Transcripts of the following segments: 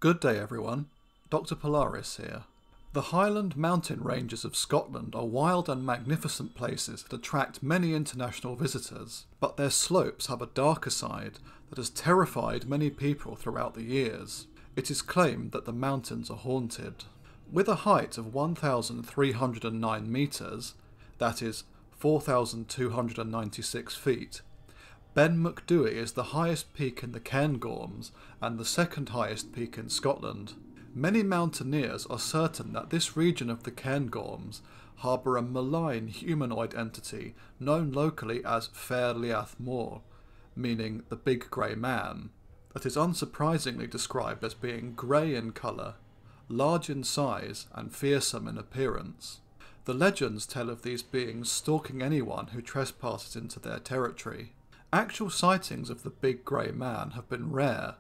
Good day everyone, Dr. Polaris here. The Highland mountain ranges of Scotland are wild and magnificent places that attract many international visitors, but their slopes have a darker side that has terrified many people throughout the years. It is claimed that the mountains are haunted. With a height of 1,309 metres, that is 4,296 feet, Ben Macdhui is the highest peak in the Cairngorms and the second highest peak in Scotland. Many mountaineers are certain that this region of the Cairngorms harbour a malign humanoid entity known locally as Fear Liath Mor, meaning the big grey man, that is unsurprisingly described as being grey in colour, large in size and fearsome in appearance. The legends tell of these beings stalking anyone who trespasses into their territory. Actual sightings of the big grey man have been rare,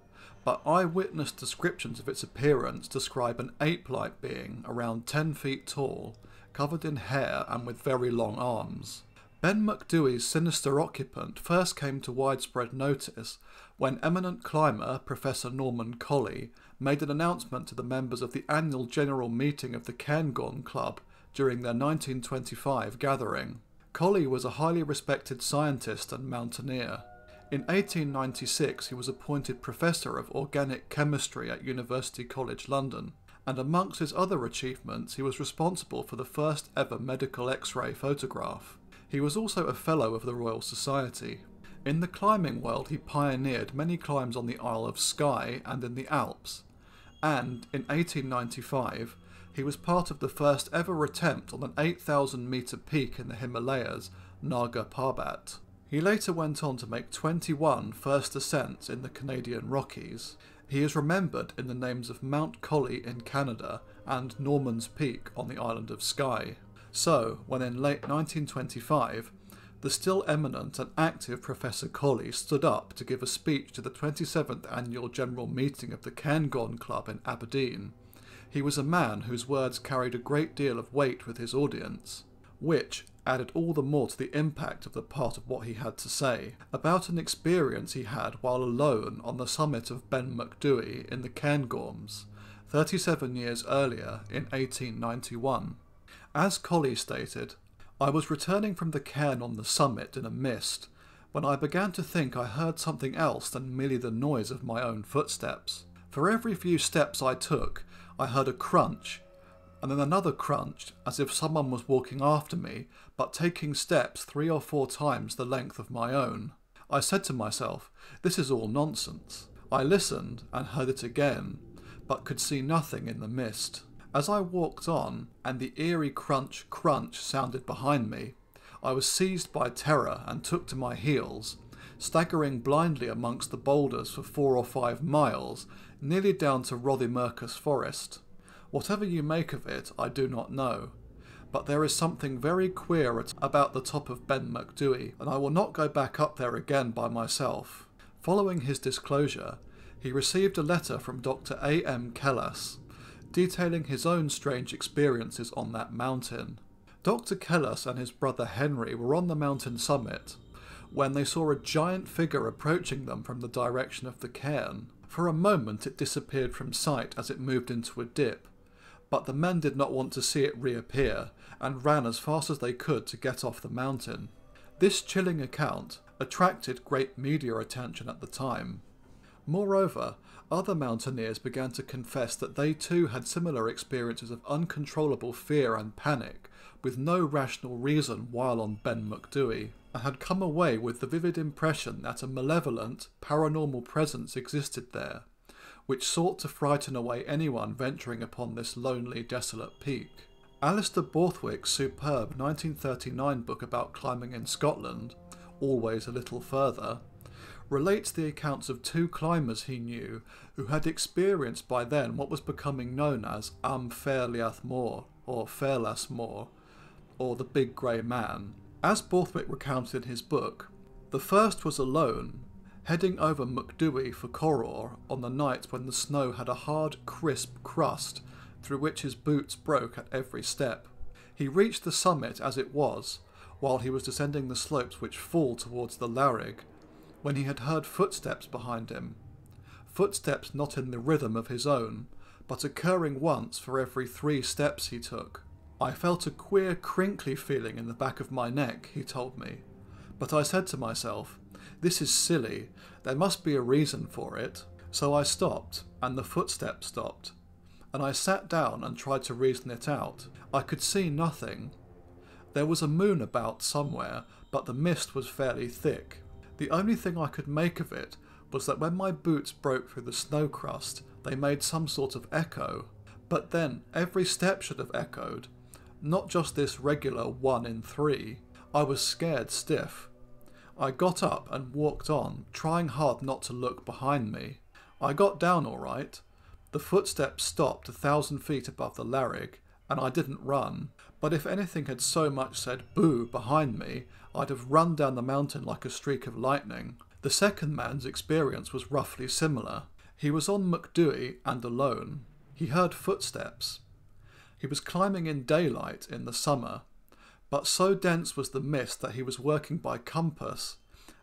but eyewitness descriptions of its appearance describe an ape-like being around 10 feet tall, covered in hair and with very long arms. Ben Macdhui's sinister occupant first came to widespread notice when eminent climber Professor Norman Colley made an announcement to the members of the annual general meeting of the Cairngorms Club during their 1925 gathering. Colley was a highly respected scientist and mountaineer. In 1896 he was appointed Professor of Organic Chemistry at University College London, and amongst his other achievements he was responsible for the first ever medical X-ray photograph. He was also a Fellow of the Royal Society. In the climbing world he pioneered many climbs on the Isle of Skye and in the Alps, and in 1895 he was part of the first ever attempt on an 8,000 metre peak in the Himalayas, Naga Parbat. He later went on to make 21 first ascents in the Canadian Rockies. He is remembered in the names of Mount Colley in Canada and Norman's Peak on the island of Skye. So, when in late 1925, the still eminent and active Professor Colley stood up to give a speech to the 27th annual general meeting of the Cairngorms Club in Aberdeen, he was a man whose words carried a great deal of weight with his audience, which added all the more to the impact of the part of what he had to say, about an experience he had while alone on the summit of Ben Macdhui in the Cairngorms, 37 years earlier in 1891. As Colley stated, "I was returning from the cairn on the summit in a mist, when I began to think I heard something else than merely the noise of my own footsteps. For every few steps I took, I heard a crunch, and then another crunch, as if someone was walking after me, but taking steps 3 or 4 times the length of my own. I said to myself, this is all nonsense. I listened and heard it again, but could see nothing in the mist. As I walked on, and the eerie crunch sounded behind me, I was seized by terror and took to my heels, staggering blindly amongst the boulders for 4 or 5 miles, nearly down to Rothiemurchus Forest. Whatever you make of it, I do not know, but there is something very queer about the top of Ben Macdhui, and I will not go back up there again by myself." Following his disclosure, he received a letter from Dr. A.M. Kellas, detailing his own strange experiences on that mountain. Dr. Kellas and his brother Henry were on the mountain summit when they saw a giant figure approaching them from the direction of the cairn. For a moment it disappeared from sight as it moved into a dip, but the men did not want to see it reappear and ran as fast as they could to get off the mountain. This chilling account attracted great media attention at the time. Moreover, other mountaineers began to confess that they too had similar experiences of uncontrollable fear and panic, with no rational reason while on Ben Macdhui, and had come away with the vivid impression that a malevolent, paranormal presence existed there, which sought to frighten away anyone venturing upon this lonely, desolate peak. Alistair Borthwick's superb 1939 book about climbing in Scotland, Always a Little Further, relates the accounts of 2 climbers he knew who had experienced by then what was becoming known as Fear Liath Mor, or Fear Liath Mor, or the Big Grey Man. As Borthwick recounted in his book, the first was alone, heading over Macdhui for Coror on the night when the snow had a hard, crisp crust through which his boots broke at every step. He reached the summit as it was, while he was descending the slopes which fall towards the Larrig, when he had heard footsteps behind him. footsteps not in the rhythm of his own, but occurring once for every 3 steps he took. I felt a queer crinkly feeling in the back of my neck, he told me, but I said to myself, this is silly, there must be a reason for it. So I stopped, and the footsteps stopped, and I sat down and tried to reason it out. I could see nothing. There was a moon about somewhere, but the mist was fairly thick. The only thing I could make of it was that when my boots broke through the snow crust, they made some sort of echo. But then every step should have echoed, not just this regular 1 in 3. I was scared stiff. I got up and walked on, trying hard not to look behind me. I got down all right. The footsteps stopped 1,000 feet above the Larrig, and I didn't run. But if anything had so much said boo behind me, I'd have run down the mountain like a streak of lightning. The second man's experience was roughly similar. He was on MacDhui and alone. He heard footsteps. He was climbing in daylight in the summer, but so dense was the mist that he was working by compass,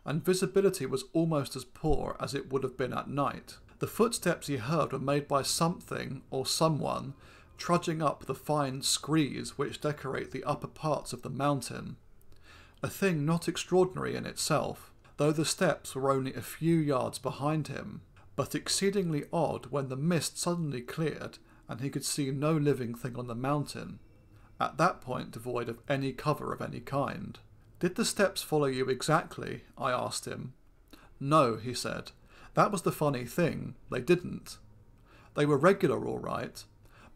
and visibility was almost as poor as it would have been at night. The footsteps he heard were made by something or someone trudging up the fine screes which decorate the upper parts of the mountain. A thing not extraordinary in itself, though the steps were only a few yards behind him, but exceedingly odd when the mist suddenly cleared and he could see no living thing on the mountain, at that point devoid of any cover of any kind. Did the steps follow you exactly? I asked him. No, he said. That was the funny thing, they didn't. They were regular all right,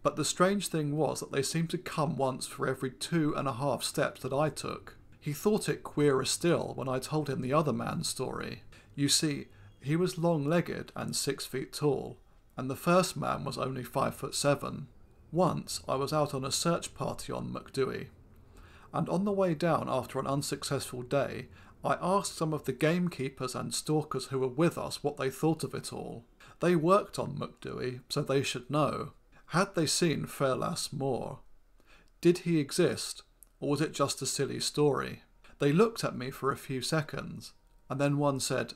but the strange thing was that they seemed to come once for every 2.5 steps that I took. He thought it queerer still when I told him the other man's story. You see, he was long-legged and 6 feet tall, and the first man was only 5'7". Once I was out on a search party on Macdhui, and on the way down after an unsuccessful day, I asked some of the gamekeepers and stalkers who were with us what they thought of it all. They worked on Macdhui, so they should know. Had they seen Fear Liath Mor? Did he exist, or was it just a silly story? They looked at me for a few seconds, and then one said,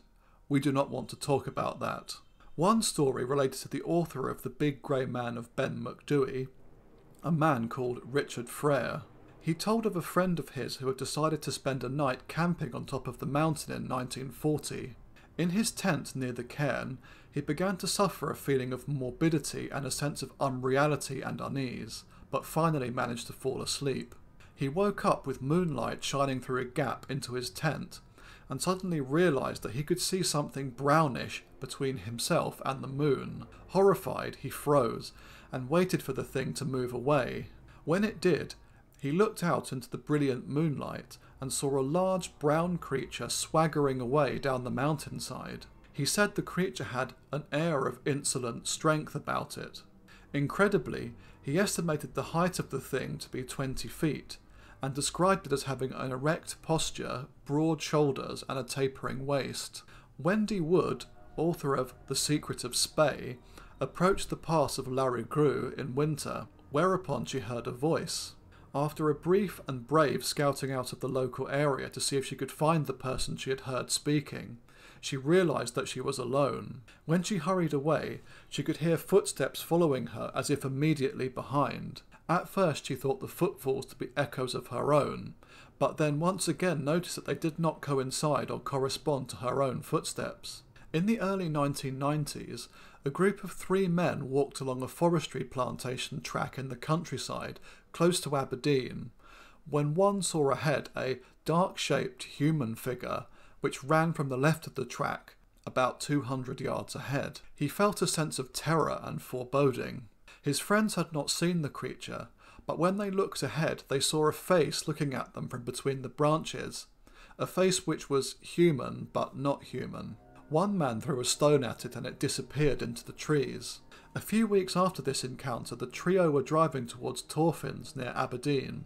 "We do not want to talk about that." One story related to the author of The Big Grey Man of Ben Macdhui, a man called Richard Frere. He told of a friend of his who had decided to spend a night camping on top of the mountain in 1940. In his tent near the cairn, he began to suffer a feeling of morbidity and a sense of unreality and unease, but finally managed to fall asleep. He woke up with moonlight shining through a gap into his tent, and suddenly realised that he could see something brownish between himself and the moon. Horrified, he froze, and waited for the thing to move away. When it did, he looked out into the brilliant moonlight and saw a large brown creature swaggering away down the mountainside. He said the creature had an air of insolent strength about it. Incredibly, he estimated the height of the thing to be 20 feet, and described it as having an erect posture, broad shoulders, and a tapering waist. Wendy Wood, author of The Secret of Spey, approached the pass of Larrig in winter, whereupon she heard a voice. After a brief and brave scouting out of the local area to see if she could find the person she had heard speaking, she realised that she was alone. When she hurried away, she could hear footsteps following her as if immediately behind. At first she thought the footfalls to be echoes of her own, but then once again noticed that they did not coincide or correspond to her own footsteps. In the early 1990s, a group of 3 men walked along a forestry plantation track in the countryside close to Aberdeen, when one saw ahead a dark-shaped human figure which ran from the left of the track, about 200 yards ahead. He felt a sense of terror and foreboding. His friends had not seen the creature, but when they looked ahead they saw a face looking at them from between the branches, a face which was human but not human. One man threw a stone at it and it disappeared into the trees. A few weeks after this encounter, the trio were driving towards Torfins near Aberdeen,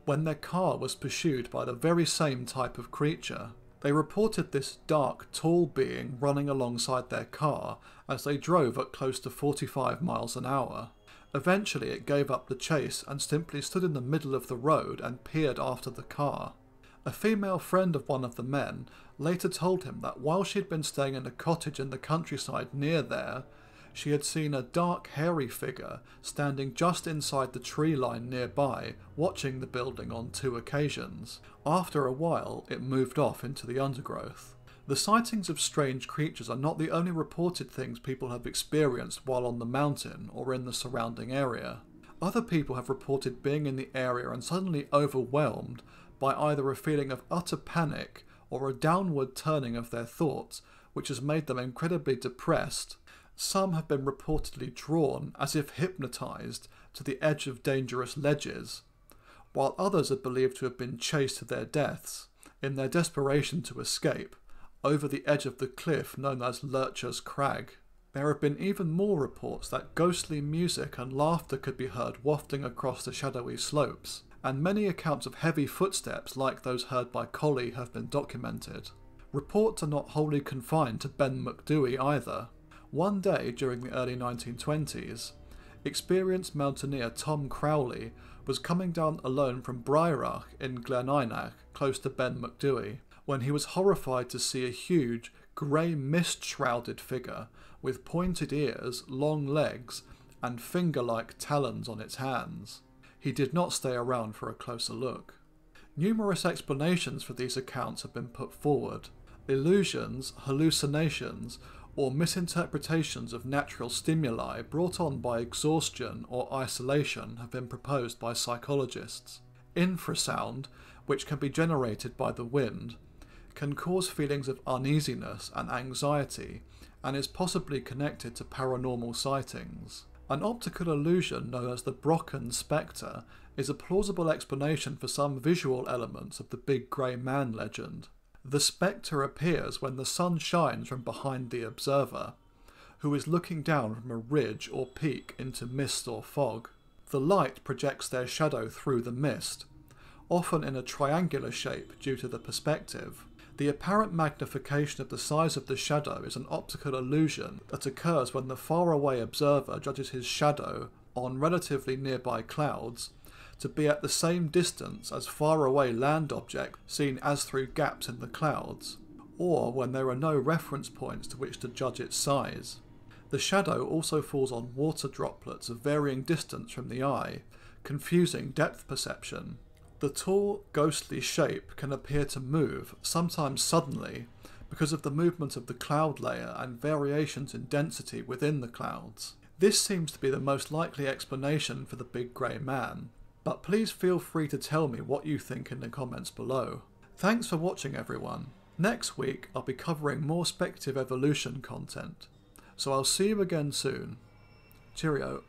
when their car was pursued by the very same type of creature. They reported this dark, tall being running alongside their car as they drove at close to 45 miles an hour. Eventually it gave up the chase and simply stood in the middle of the road and peered after the car. A female friend of one of the men later told him that while she'd been staying in a cottage in the countryside near there, she had seen a dark, hairy figure standing just inside the tree line nearby, watching the building on 2 occasions. After a while, it moved off into the undergrowth. The sightings of strange creatures are not the only reported things people have experienced while on the mountain or in the surrounding area. Other people have reported being in the area and suddenly overwhelmed by either a feeling of utter panic or a downward turning of their thoughts, which has made them incredibly depressed. Some have been reportedly drawn, as if hypnotised, to the edge of dangerous ledges, while others are believed to have been chased to their deaths, in their desperation to escape, over the edge of the cliff known as Lurcher's Crag. There have been even more reports that ghostly music and laughter could be heard wafting across the shadowy slopes, and many accounts of heavy footsteps like those heard by Colley have been documented. Reports are not wholly confined to Ben Macdhui either. One day during the early 1920s, experienced mountaineer Tom Crowley was coming down alone from Breirach in Glen Inach, close to Ben Macdhui, when he was horrified to see a huge, grey mist-shrouded figure with pointed ears, long legs, and finger-like talons on its hands. He did not stay around for a closer look. Numerous explanations for these accounts have been put forward. Illusions, hallucinations, or misinterpretations of natural stimuli brought on by exhaustion or isolation have been proposed by psychologists. Infrasound, which can be generated by the wind, can cause feelings of uneasiness and anxiety and is possibly connected to paranormal sightings. An optical illusion known as the Brocken spectre is a plausible explanation for some visual elements of the Big Grey Man legend. The spectre appears when the sun shines from behind the observer, who is looking down from a ridge or peak into mist or fog. The light projects their shadow through the mist, often in a triangular shape due to the perspective. The apparent magnification of the size of the shadow is an optical illusion that occurs when the faraway observer judges his shadow on relatively nearby clouds to be at the same distance as faraway land objects seen as through gaps in the clouds, or when there are no reference points to which to judge its size. The shadow also falls on water droplets of varying distance from the eye, confusing depth perception. The tall, ghostly shape can appear to move, sometimes suddenly, because of the movement of the cloud layer and variations in density within the clouds. This seems to be the most likely explanation for the Big Grey Man, but please feel free to tell me what you think in the comments below. Thanks for watching everyone. Next week I'll be covering more speculative evolution content, so I'll see you again soon. Cheerio.